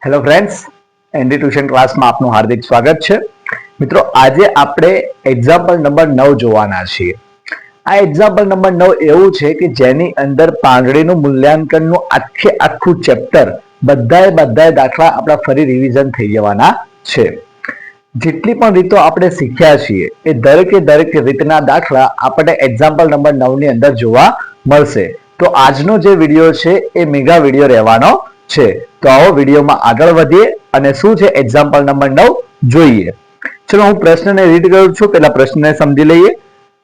Hello friends, ND tuition ક્લાસમાં આપનું હાર્દિક સ્વાગત છે. મિત્રો, આજે આપણે એક્ઝામ્પલ નંબર 9 જોવાના છીએ. આ એક્ઝામ્પલ નંબર 9 એવું છે કે જેની અંદર પાંગડીનું મૂલ્યાંકનનું આખું ચેપ્ટર બધાય દાખલા આપણા ફરી રિવિઝન થઈ જવાના છે. જેટલી પણ રીતો આપણે શીખ્યા છીએ એ દરેક રીતના દાખલા આપણે એક્ઝામ્પલ નંબર 9 ની અંદર જોવા મળશે. તો આજનો જે વિડીયો છે એ મેગા વિડીયો રહેવાનો છે. તો આવો વિડીયોમાં આગળ વધીએ અને શું છે એક્ઝામ્પલ નંબર 9 જોઈએ. ચલો, હું પ્રશ્નને રીડ કરું છું, પહેલા પ્રશ્નને સમજી લઈએ.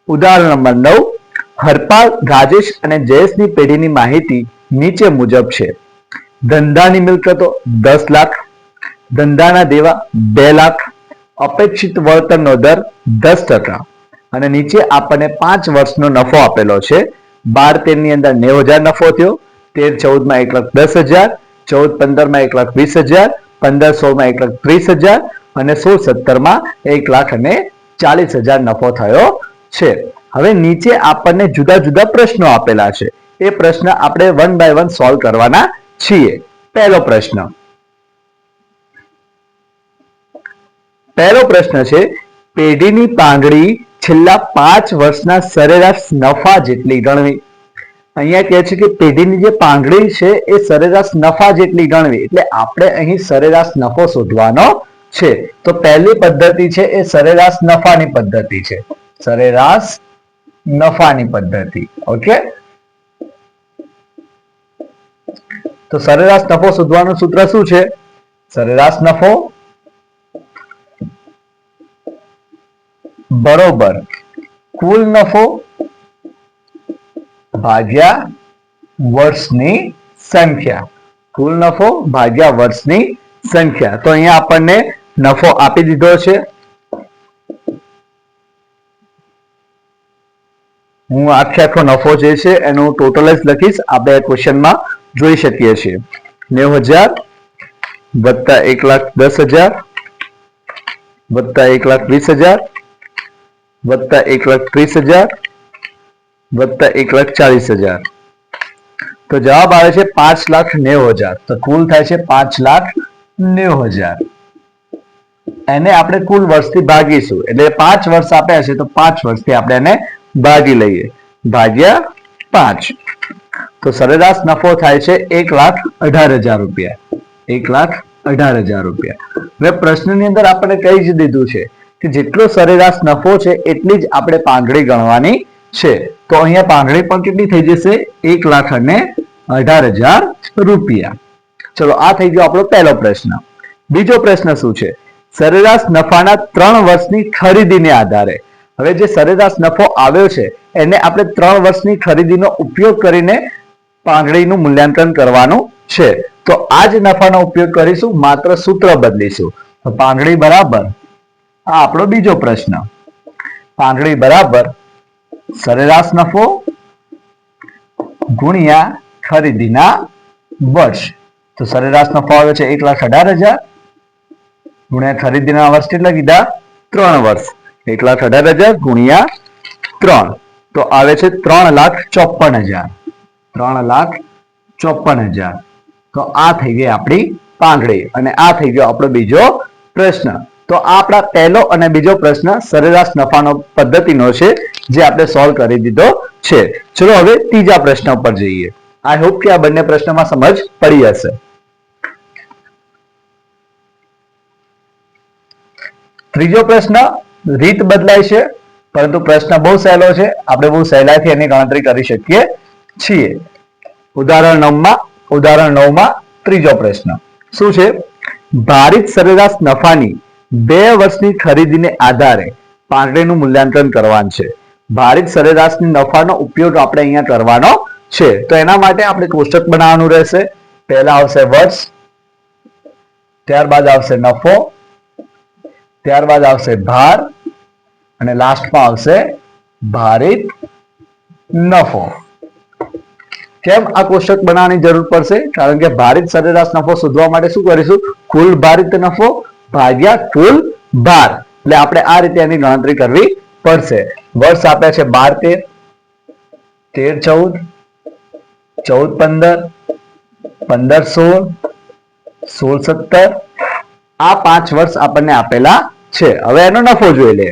ઉદાહરણ નંબર 9. હરપાલ, રાજેશ અને જયેશની પેઢીની માહિતી નીચે મુજબ છે. ધંધાની મિલકતો 10 લાખ, ધંધાના દેવા 2 લાખ, અપેક્ષિત વળતરનો દર 10% અને નીચે આપણને 5 વર્ષનો નફો આપેલો છે. 12-13 ની અંદર 90,000 નફો થયો, 13-14 માં 1,10,000, 14-15 માં 1,20,000, 15-16 માં 1,30,000 અને 16-17 માં 1,40,000 નફો થયો છે. હવે નીચે આપણને જુદા જુદા પ્રશ્નો આપેલા છે. એ પ્રશ્ન આપણે 1 by 1 સોલ્વ કરવાના છીએ. પહેલો પ્રશ્ન છે, પેઢીની પાંગડી છેલ્લા 5 વર્ષના સરેરાશ નફા જેટલી ગણવી. અહીંયા કહે છે કે પેઢીની જે પાંગડી છે એ સરેરાશ નફા જેટલી ગણવી, એટલે આપણે અહીં સરેરાશ નફો શોધવાનો છે. તો પહેલી પદ્ધતિ છે એ સરેરાશ નફાની પદ્ધતિ છે. સરેરાશ નફાની પદ્ધતિ. ઓકે, તો સરેરાશ નફો શોધવાનું સૂત્ર શું છે? સરેરાશ નફો બરોબર કુલ નફો ભાગ્યા વર્ષની સંખ્યા. કુલ નફો ભાગ્યા વર્ષની સંખ્યા. તો અહીંયા આપણને નફો આપી દીધો છે. હું આખો નફો જે છે એનું ટોટલ જ લખીશ, આપણે ક્વેશ્ચનમાં જોઈ શકીએ છીએ. 90,000 વત્તા 1,10,000 વત્તા 1,20,000 વત્તા 1,30,000 વત્તા 1,40,000. તો જવાબ આવે છે 5,90,000. તો કુલ થાય છે 5,90,000. એને આપણે કુલ વર્ષથી ભાગીશું, એટલે 5 વર્ષ આપ્યા છે તો 5 વર્ષથી આપણે એને ભાગી લઈએ, ભાગ્યા 5. તો સરેરાશ નફો થાય છે 1,18,000 રૂપિયા. 1,18,000 રૂપિયા. હવે પ્રશ્નની અંદર આપણે કહી જ દીધું છે કે જેટલો સરેરાશ નફો છે એટલી જ આપણે પાંગડી ગણવાની છે. તો અહીંયા પાંગડી પણ કેટલી થઈ જશે? 1,18,000 રૂપિયા. ચલો, આ થઈ ગયો આપણો પહેલો પ્રશ્ન. બીજો પ્રશ્ન શું છે? સરેરાશ નફાના 3 વર્ષની ખરીદીને આધારે. હવે જે સરેરાશ નફો આવ્યો છે એને આપણે 3 વર્ષની ખરીદીનો ઉપયોગ કરીને પાંગડીનું મૂલ્યાંકન કરવાનું છે. તો આ જ નફાનો ઉપયોગ કરીશું, માત્ર સૂત્ર બદલીશું. તો પાંગડી બરાબર, આ આપણો બીજો પ્રશ્ન. પાંગડી બરાબર સરેરાશ નફો ગુણ્યા ખરીદીના વર્ષ. તો સરેરાશ નફો આવે છે 1,18,000 ગુણ્યા ખરીદીના વર્ષ કેટલા કીધા? 3 વર્ષ. 1,18,000 ગુણ્યા 3 તો આવે છે 3,54,000. 3,54,000. તો આ થઈ ગઈ આપણી પાંગડી અને આ થઈ ગયો આપણો બીજો પ્રશ્ન. તો આપણા પહેલો અને બીજો પ્રશ્ન સરેરાશ નફાનો પદ્ધતિનો છે, જે આપણે સોલ્વ કરી દીધો છે. ચલો હવે ત્રીજા પ્રશ્ન પર જઈએ. આઈ હોપ કે આ બંને પ્રશ્નમાં સમજ પડી હશે. ત્રીજો પ્રશ્ન રીત બદલાય છે, પરંતુ પ્રશ્ન બહુ સહેલો છે. આપણે બહુ સહેલાઈથી એની ગણતરી કરી શકીએ છીએ. ઉદાહરણ 9 માં ત્રીજો પ્રશ્ન શું છે? ભારિત સરેરાશ નફાની 2 વર્ષની ખરીદીને આધારે પાંગડીનું મૂલ્યાંકન કરવાનું છે. ભારિત સરેરાશની નફાનો ઉપયોગ આપણે અહીંયા કરવાનો છે. તો એના માટે આપણે કોષ્ટક બનાવવાનું રહેશે. પહેલા આવશે વર્ષ, ત્યારબાદ આવશે નફો, ત્યારબાદ આવશે ભાર અને લાસ્ટમાં આવશે ભારિત નફો. કેમ આ કોષ્ટક બનાવવાની જરૂર પડશે? કારણ કે ભારિત સરેરાશ નફો શોધવા માટે શું કરીશું? કુલ ભારિત નફો ભાગ્યા કુલ ભાર. એટલે આપણે આ રીતે એની ગણતરી કરવી પડશે. વર્ષ આપ્યા છે 12-13, 13-14, 14-15, 15-16, 16, 17 આ 5 વર્ષ આપણને આપેલા છે. હવે એનો નફો જોઈ લે.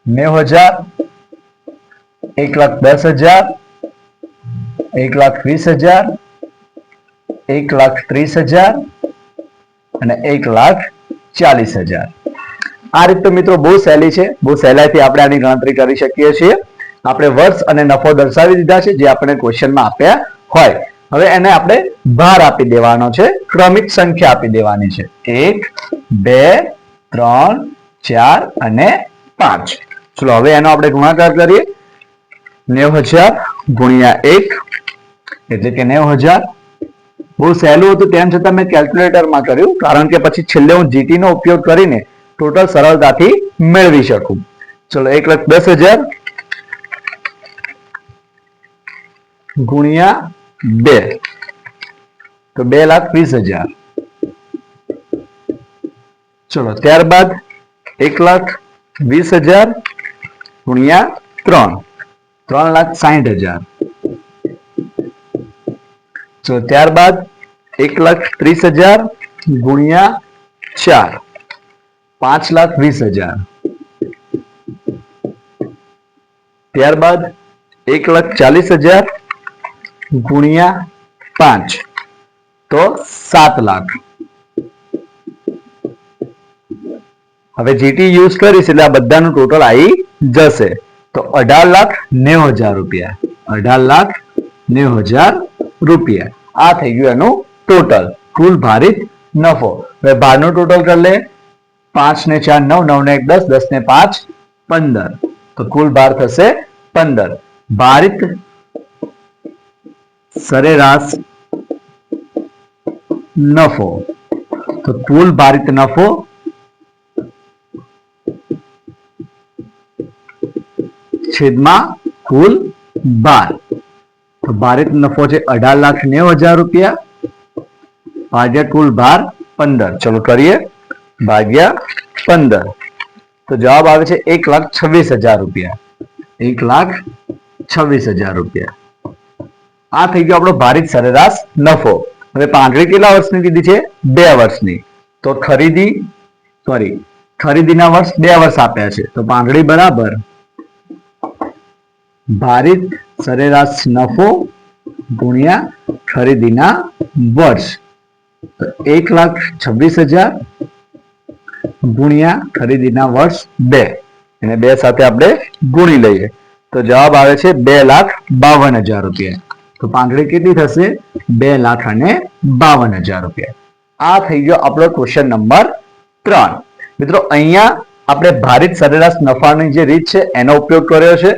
90,000, 1,10,000, 1,20,000, 1,30,000 અને 1,40,000. આ રીતે મિત્રો બહુ સહેલી છે. બહુ સહેલાઈથી આપણે આની ગણતરી કરી શકીએ છીએ. આપણે વર્ષ અને નફો દર્શાવી દીધા છે જે આપણે ક્વેશ્ચનમાં આપ્યા હોય. હવે એને આપણે ભાર આપી દેવાનો છે, ક્રમિક સંખ્યા આપી દેવાની છે. 1, 2, 3, 4 અને 5. ચલો હવે એનો આપણે ગુણાકાર કરીએ. 90,000 ગુણ્યા 1 એટલે કે 90,000. બહુ સહેલું હતું તેમ છતાં મેં કેલ્ક્યુલેટરમાં કર્યું, કારણ કે પછી છેલ્લે હું જીટી નો ઉપયોગ કરીને ટોટલ સરળતાથી મેળવી શકું. ચલો 1,10,000 ગુણ્યા 2 તો 2,20,000. ચલો ત્યારબાદ 1,20,000 ગુણ્યા 3 3,60,000. ચલો ત્યારબાદ 1,30,000 ગુણ્યા 4 5,20,000. ત્યારબાદ 1,40,000 ગુણ્યા 5 તો 7 લાખ. હવે જીટી યુઝ કરીશ એટલે આ બધાનું ટોટલ આવી જશે તો 18,90,000 રૂપિયા. 18,90,000 રૂપિયા. આ થઈ ગયું એનું ટોટલ કુલ ભારિત નફો. હવે ભારનું ટોટલ કરી લે. 5 ને 4 9, 9 ને 1 10, 10 ને 5 15 તો કુલ ભાર થશે 15. ભારિત સરેરાશ નફો તો કુલ ભારિત નફો છેદમાં કુલ ભાર. તો ભારિત નફો છે 18,90,000 રૂપિયા ભાગ્યા કુલ ભાર 15. ચલો કરીએ ભાગ્યા 15 તો જવાબ આવે છે 1,26,000 રૂપિયા. 1,26,000 રૂપિયા. આ થઈ ગયો આપણો ભારિત સરેરાશ નફો. હવે પાંગડી કેટલા વર્ષની કીધી છે? 2 વર્ષની. તો ખરીદીના વર્ષ 2 વર્ષ આપ્યા છે તો પાંગડી બરાબર ભારિત સરેરાશ નફો ગુણ્યા ખરીદીના વર્ષ. તો 1,26,000 ગુણ્યા ખરીદીના વર્ષ 2 અને 2 સાથે આપણે ગુણી લઈએ તો જવાબ આવે છે 2,52,000 રૂપિયા. તો પાંગડી કેટલી થશે? 2,52,000 રૂપિયા. આ થઈ ગયો આપણો ક્વેશ્ચન નંબર 3. મિત્રો અહીંયા આપણે ભારિત સરેરાશ નફાની જે રીત છે એનો ઉપયોગ કર્યો છે.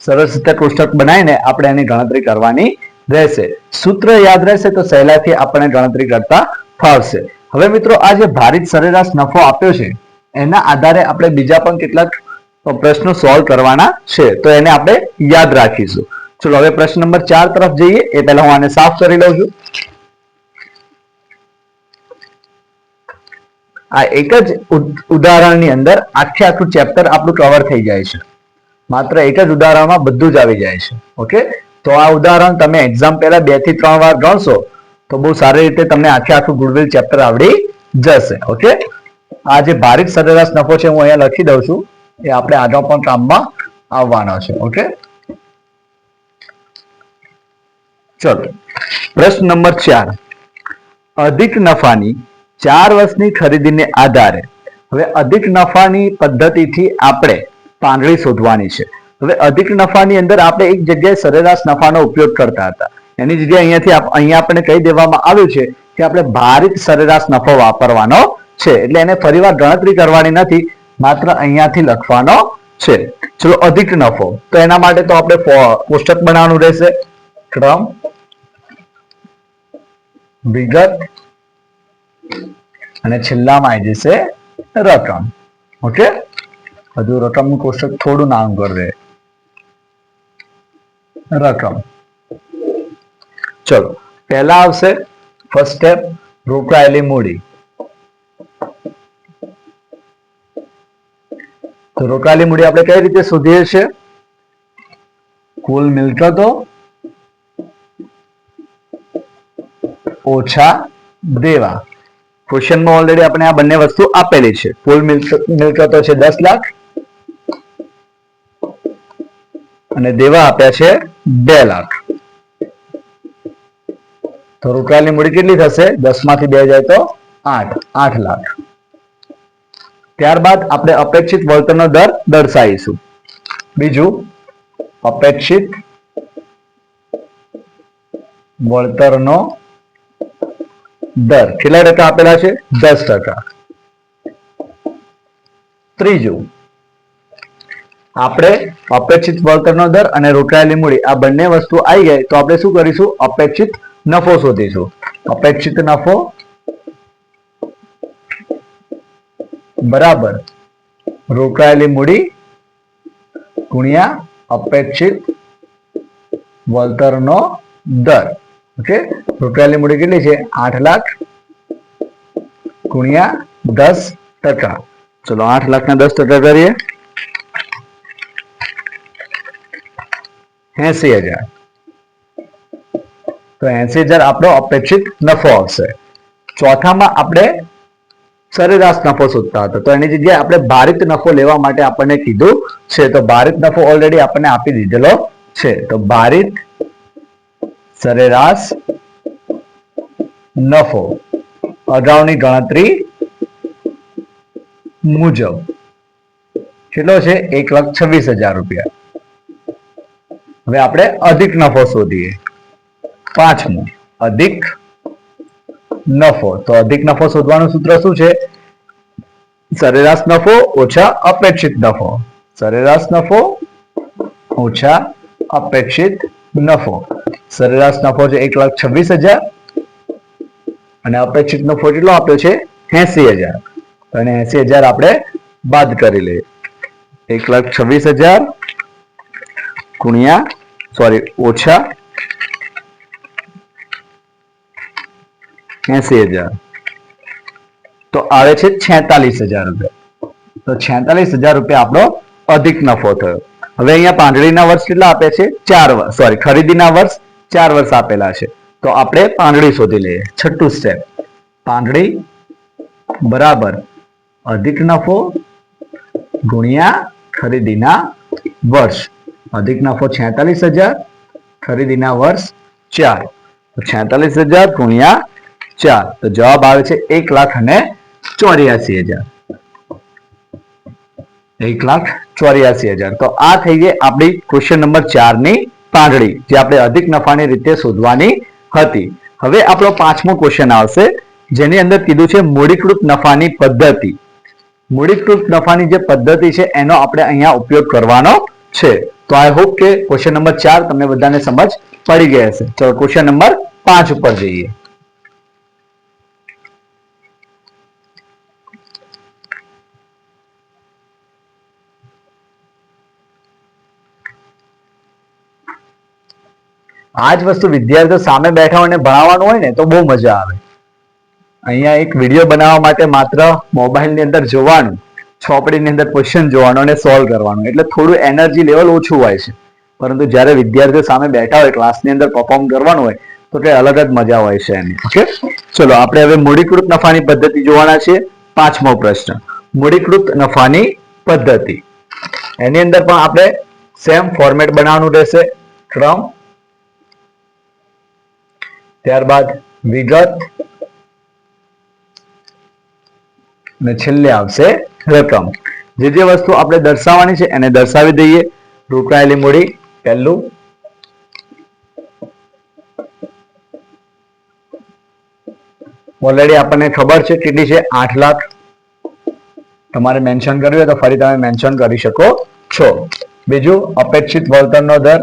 સરસ રીતે કોષ્ટક બનાવીને આપણે એની ગણતરી કરવાની રહેશે. સૂત્ર યાદ રહેશે તો સહેલાઈથી આપણે ગણતરી કરતા ફાવશે. હવે મિત્રો આ જે ભારિત સરેરાશ નફો આપ્યો છે એના આધારે આપણે બીજા પણ કેટલાક પ્રશ્નો સોલ્વ કરવાના છે તો એને આપણે યાદ રાખીશું. ચલો હવે પ્રશ્ન નંબર 4 તરફ જઈએ. એ પહેલા હું આને સાફ કરી લઉં છું. આ એક જ ઉદાહરણની અંદર આખું ચેપ્ટર આપણું કવર થઈ જાય છે. માત્ર એક જ ઉદાહરણમાં બધું જ આવી જાય છે. ઓકે, તો આ ઉદાહરણ તમે એક્ઝામ પહેલા 2 થી 3 વાર ગણશો તો બહુ સારી રીતે તમને આખું ગુડવિલ ચેપ્ટર આવડી જશે. ઓકે, આ જે ભારિત સરેરાશ નફો છે હું અહીંયા લખી દઉં છું. એ આપણે આગળ પણ કામમાં આવવાનો છે. ઓકે, ચલો પ્રશ્ન નંબર 4. અધિક નફાની 4 વર્ષની ખરીદીને આધારે. હવે અધિક નફાની પદ્ધતિથી આપણે પાંગડી શોધવાની છે. હવે અધિક નફાની અંદર આપણે એક જગ્યાએ સરેરાશ નફાનો ઉપયોગ કરતા હતા. એની જગ્યાએ અહીંયા આપણે કહી દેવામાં આવ્યું છે કે આપણે ભારિત સરેરાશ નફો વાપરવાનો છે. એટલે એને ફરીવાર ગણતરી કરવાની નથી, માત્ર અહીંયાથી લખવાનો છે. ચલો અધિક નફો તો એના માટે તો આપણે કોષ્ટક બનાવવાનું રહેશે. ક્રમ, વિગત અને છેલ્લામાં આવી જશે રકમ. ઓકે, હજુ રકમનું કોષ્ટક થોડું નાનું કરી દે. રકમ. ચલો પહેલા આવશે ફર્સ્ટ સ્ટેપ રોકાયેલી મૂડી. તો રોકાયેલી મૂડી આપણે કઈ રીતે શોધીએ છીએ? કુલ મિલકતો ઓછા દેવા. ક્વેશ્ચનમાં ઓલરેડી આપણે આ બંને વસ્તુ આપેલી છે. કુલ મિલકતો છે 10 લાખ અને દેવા આપ્યા છે 2 લાખ. તો રોકાયેલી મૂડી કેટલી થશે? 10 માંથી 2 જાય તો 8 લાખ. ત્યારબાદ આપણે અપેક્ષિત વળતરનો દર દર્શાવીશું. બીજું, અપેક્ષિત વળતરનો દર કેટલા ટકા આપેલા છે? 10%. ત્રીજું, આપણે અપેક્ષિત વળતરનો દર અને રોકાયેલી મૂડી આ બંને વસ્તુ આવી ગઈ તો આપણે શું કરીશું? અપેક્ષિત નફો શોધીશું. અપેક્ષિત નફો બરાબર રોકાયેલી મૂડી ગુણ્યા અપેક્ષિત વળતરનો દર. ઓકે, રોકાયેલી મૂડી કેટલી છે? 8 લાખ ગુણ્યા 10%. ચલો 8 લાખ ના 10% કરીએ 80,000. તો 80,000 આપણો અપેક્ષિત નફો આવશે. ચોથામાં આપણે સરેરાશ નફો શોધતા હતા તો એની જગ્યાએ આપણે ભારિત નફો લેવા માટે આપણને કીધું છે. તો ભારિત નફો ઓલરેડી આપણને આપી દીધેલો છે. તો ભારિત સરેરાશ નફો અગાઉની ગણતરી મુજબ કેટલો છે? 1,26,000 રૂપિયા. હવે આપણે અધિક નફો શોધીએ. પાંચમું, અધિક નફો. તો અધિક નફો શોધવાનું સૂત્ર શું છે? સરેરાશ નફો ઓછા અપેક્ષિત નફો. સરેરાશ નફો ઓછા અપેક્ષિત નફો. સરેરાશ નફો છે 1,26,000 અને અપેક્ષિત નફો કેટલો આપ્યો છે? 80,000. અને 80,000 આપણે બાદ કરી લઈએ. 1,26,000 ઓછા 80,000 તો આવે છે 46,000 રૂપિયા. તો 46,000 રૂપિયા આપણો અધિક નફો થયો. હવે અહીંયા પાંડળીના વર્ષ કેટલા આપે છે? 4 વર્ષ. ખરીદીના વર્ષ 4 વર્ષ આપેલા છે. તો આપણે પાંડળી શોધી લઈએ. છઠ્ઠું સ્ટેપ, પાંડળી બરાબર અધિક નફો ગુણ્યા ખરીદીના વર્ષ. અધિક નફો 46,000, ખરીદીના વર્ષ 4. તો 46,000 ગુણ્યા 4 તો જવાબ આવે છે 1,84,000. 1,84,000. તો આ થઈ ગઈ આપણી ક્વેશ્ચન નંબર 4 ની પાંડળી જે આપણે અધિક નફાની રીતે શોધવાની હતી. હવે આપણો પાંચમો ક્વેશ્ચન આવશે જેની અંદર કીધું છે મૂડીકૃત નફાની પદ્ધતિ. મૂડીકૃત નફાની જે પદ્ધતિ છે એનો આપણે અહીંયા ઉપયોગ કરવાનો છે. તો આઈ હોપ કે ક્વેશ્ચન નંબર 4 તમને બધાને સમજ પડી ગઈ હશે. ચલો ક્વેશ્ચન નંબર 5 ઉપર જઈએ. આ જ વસ્તુ વિદ્યાર્થીઓ સામે બેઠા હોય ને ભણાવવાનું હોય ને તો બહુ મજા આવે. અહીંયા એક વિડીયો બનાવવા માટે માત્ર મોબાઈલની અંદર જોવાનું, ચોપડીની અંદર ક્વેશ્ચન જોવાનું અને સોલ્વ કરવાનું એટલે થોડું એનર્જી લેવલ ઓછું હોય છે. પરંતુ જ્યારે વિદ્યાર્થીઓ સામે બેઠા હોય ક્લાસની અંદર પરફોર્મ કરવાનું હોય તો કઈ અલગ જ મજા હોય છે એની. ઓકે, ચલો આપણે હવે મૂડીકૃત નફાની પદ્ધતિ જોવાના છીએ. પાંચમો પ્રશ્ન, મૂડીકૃત નફાની પદ્ધતિ. એની અંદર પણ આપણે સેમ ફોર્મેટ બનાવવાનું રહેશે. ક્રમ, ત્યારબાદ વિગત અને છેલ્લે આવશે રકમ. જે વસ્તુ આપણે દર્શાવવાની છે એને દર્શાવી દઈએ. રોકાયેલી મૂડી પહેલું, ઓલરેડી આપણને ખબર છે કેટલી છે? 8 લાખ. તમારે મેન્શન કરવું હોય તો ફરી તમે મેન્શન કરી શકો છો. બીજું, અપેક્ષિત વળતરનો દર.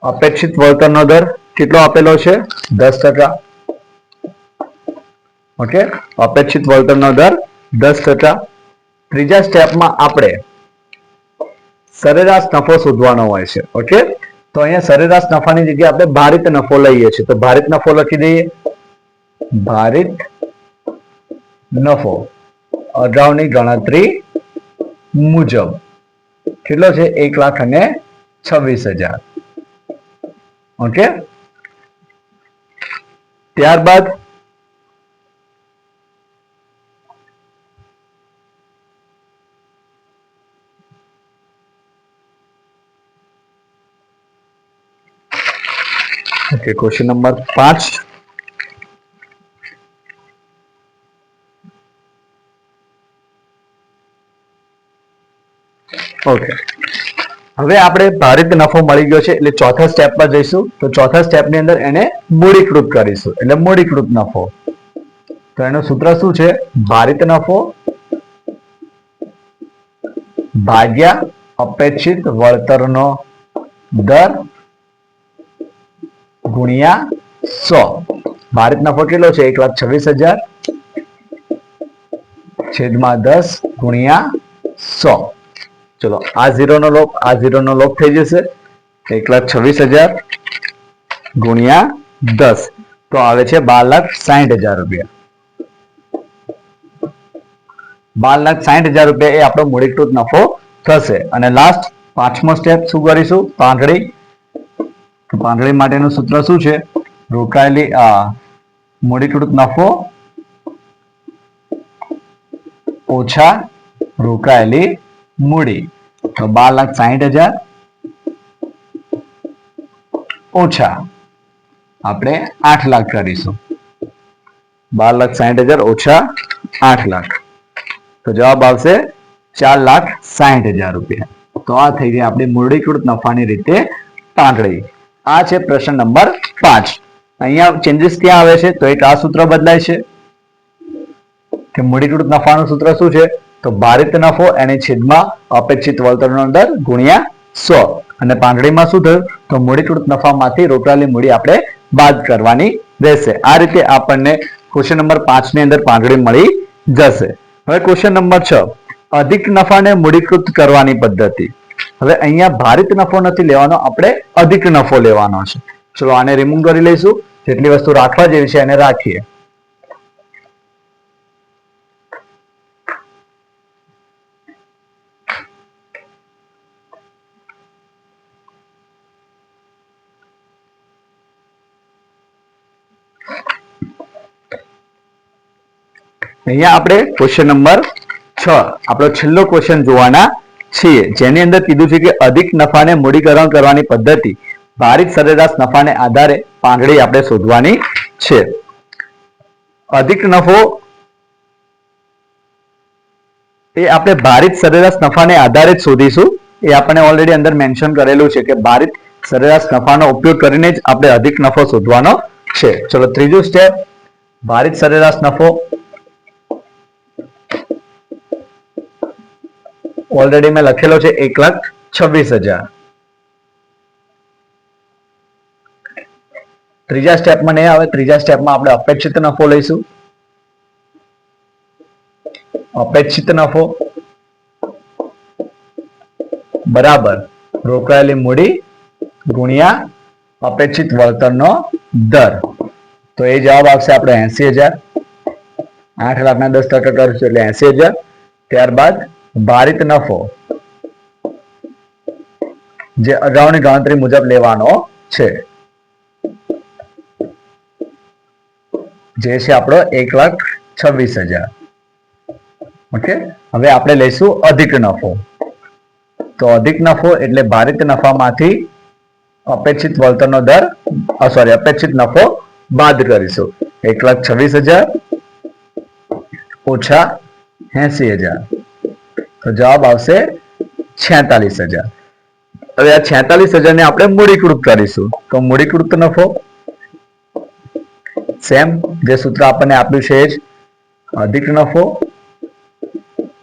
અપેક્ષિત વળતરનો દર કેટલો આપેલો છે? 10%. ઓકે, અપેક્ષિત વળતરનો દર 10%. ત્રીજા સ્ટેપમાં આપણે સરેરાશ નફો શોધવાનો હોય છે. ઓકે, તો અહીંયા સરેરાશ નફાની જગ્યાએ આપણે ભારિત નફો લઈએ છીએ. તો ભારિત નફો લખી દઈએ. ભારિત નફો અગાઉની ગણતરી મુજબ કેટલો છે? 1,26,000. ઓકે, ત્યારબાદ ઓકે, ક્વેશ્ચન નંબર 5. ઓકે, હવે આપણે ભારિત નફો મળી ગયો છે એટલે ચોથા સ્ટેપ પર જઈશું. તો ચોથા સ્ટેપ ની અંદર એને મૂડીકૃત કરીશું એટલે મૂડીકૃત નફો. તો એનું સૂત્ર શું છે? ભારિત નફો ભાગ્યા અપેક્ષિત વળતરનો દર ગુણ્યા 100. ભારિત નફો કેટલો છે? 1,26,000 છેદમાં 10 ગુણ્યા 100. ચલો, આ 0 નો લોપ આ 0 નો લોપ થઈ જશે. 1,26,000 ગુણ્યા 10 તો આવે છે 12,60,000 રૂપિયા. 12,60,000 રૂપિયા એ આપણો મૂડીકૃત નફો થશે. અને લાસ્ટ પાંચમો સ્ટેપ શું કરીશું? પાંગડી. તો પાંગડી માટેનું સૂત્ર શું છે? રોકાયેલી મૂડીકૃત નફો ઓછા રોકાયેલી મૂડી. તો 12,60,000 ઓછા આપણે 8 લાખ કરીશું. 12,60,000 ઓછા 8 લાખ તો જવાબ આવશે 4,60,000 રૂપિયા. તો આ થઈ ગઈ આપણી મૂડીકૃત નફાની રીતે પાંગડી. આ છે પ્રશ્ન નંબર 5. અહીંયા ચેન્જીસ ક્યાં આવે છે? તો એક આ સૂત્ર બદલાય છે કે મૂડીકૃત નફાનું સૂત્ર શું છે? તો ભારિત નફો એની છેદમાં અપેક્ષિત વળતરનો દર ગુણ્યા 100. અને પાંગડીમાં શું થયું? તો મૂડીકૃત નફામાંથી રોકાયેલી મૂડી આપણે બાદ કરવાની રહેશે. આ રીતે આપણને ક્વેશ્ચન નંબર 5 ની અંદર પાંગડી મળી જશે. હવે ક્વેશ્ચન નંબર 6, અધિક નફાને મૂડીકૃત કરવાની પદ્ધતિ. હવે અહીંયા ભારિત નફો નથી લેવાનો, આપણે અધિક નફો લેવાનો છે. ચલો આને રિમૂવ કરી લઈશું. જેટલી વસ્તુ રાખવા જેવી છે એને રાખીએ. અહીંયા આપણે ક્વેશ્ચન નંબર 6 આપણો છેલ્લો ક્વેશ્ચન જોવાના છીએ, જેની અંદર કીધું છે કે અધિક નફાને મૂડીકરણ કરવાની પદ્ધતિ ભારિત સરેરાશ નફાને આધારે પાંગડી આપણે શોધવાની છે. અધિક નફો એ આપણે ભારિત સરેરાશ નફાને આધારે જ શોધીશું. એ આપણે ઓલરેડી અંદર મેન્શન કરેલું છે કે ભારિત સરેરાશ નફાનો ઉપયોગ કરીને જ આપણે અધિક નફો શોધવાનો છે. ચલો ત્રીજું સ્ટેપ, ભારિત સરેરાશ નફો ઓલરેડી મેં લખેલો છે 1,26,000. ત્રીજા સ્ટેપમાં નહીં આવે. ત્રીજા સ્ટેપમાં આપણે અપેક્ષિત નફો લઈશું. અપેક્ષિત નફો બરાબર રોકાયેલી મૂડી ગુણ્યા અપેક્ષિત વળતરનો દર. તો એ જવાબ આવશે આપણે 80,000. 8 લાખના 10% કરીશું એટલે 80,000. ત્યારબાદ ભારિત નફો જે અગાઉની ગણતરી મુજબ લેવાનો છે, જે છે આપણો 1,26,000. ઓકે, હવે આપણે લઈશું અધિક નફો. તો અધિક નફો એટલે ભારિત નફામાંથી અપેક્ષિત વળતરનો દર અપેક્ષિત નફો બાદ કરીશું. 1,26,000 ઓછા 80,000 તો જવાબ આવશે 46,000. હવે આ 46,000 ને આપણે મૂડીકૃત કરીશું. તો મૂડીકૃત નફો સેમ જે સૂત્ર આપણને આપ્યું છે જ, અધિક નફો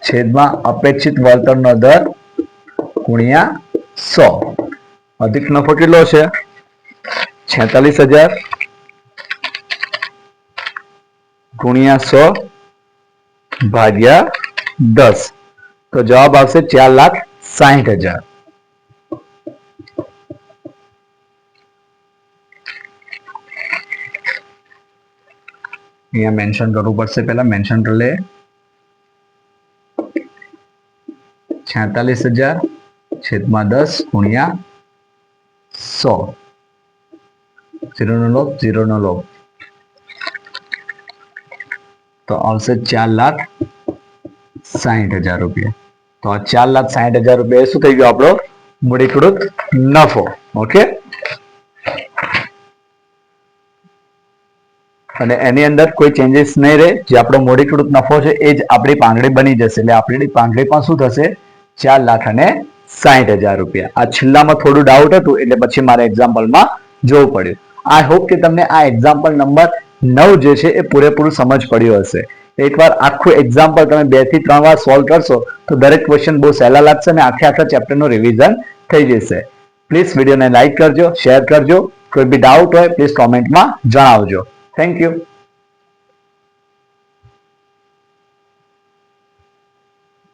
છેદમાં અપેક્ષિત વળતરનો દર ગુણ્યા 100. અધિક નફો કેટલો છે? 46,000 ગુણ્યા 100 ભાગ્યા 10 તો જવાબ આવશે 4,60,000. અહીંયા મેન્શન કરવું પડશે. પહેલા મેન્શન કરી લે. 46,000 છેદમાં 10 ગુણ્યા 100. 0 નો લોપ 0 નો લોપ તો આવશે 4,60,000 રૂપિયા. તો આ 4,60,000 રૂપિયા શું થઈ ગયો આપણો મૂડીકૃત નફો. ઓકે, અને એની અંદર કોઈ ચેન્જીસ નહીં રહે. જે આપણો મૂડીકૃત નફો છે એ જ આપણી પાંગડી બની જશે. એટલે આપણી પાંગડી પણ શું થશે? 4,60,000 રૂપિયા. આ છેલ્લામાં થોડું ડાઉટ હતું એટલે પછી મારે એક્ઝામ્પલમાં જોવું પડ્યું. આઈ હોપ કે તમને આ એક્ઝામ્પલ નંબર 9 જે છે એ પૂરેપૂરું સમજ પડ્યું હશે. એકવાર આખું એક્ઝામ્પલ તમે 2 થી 3 વાર સોલ્વ કરશો તો દરેક ક્વેશ્ચન બહુ સહેલા લાગશે અને આખા ચેપ્ટરનું રિવિઝન થઈ જશે. પ્લીઝ વિડીયોને લાઈક કરજો, શેર કરજો. કોઈ બી ડાઉટ હોય પ્લીઝ કોમેન્ટમાં જણાવજો. Thank you.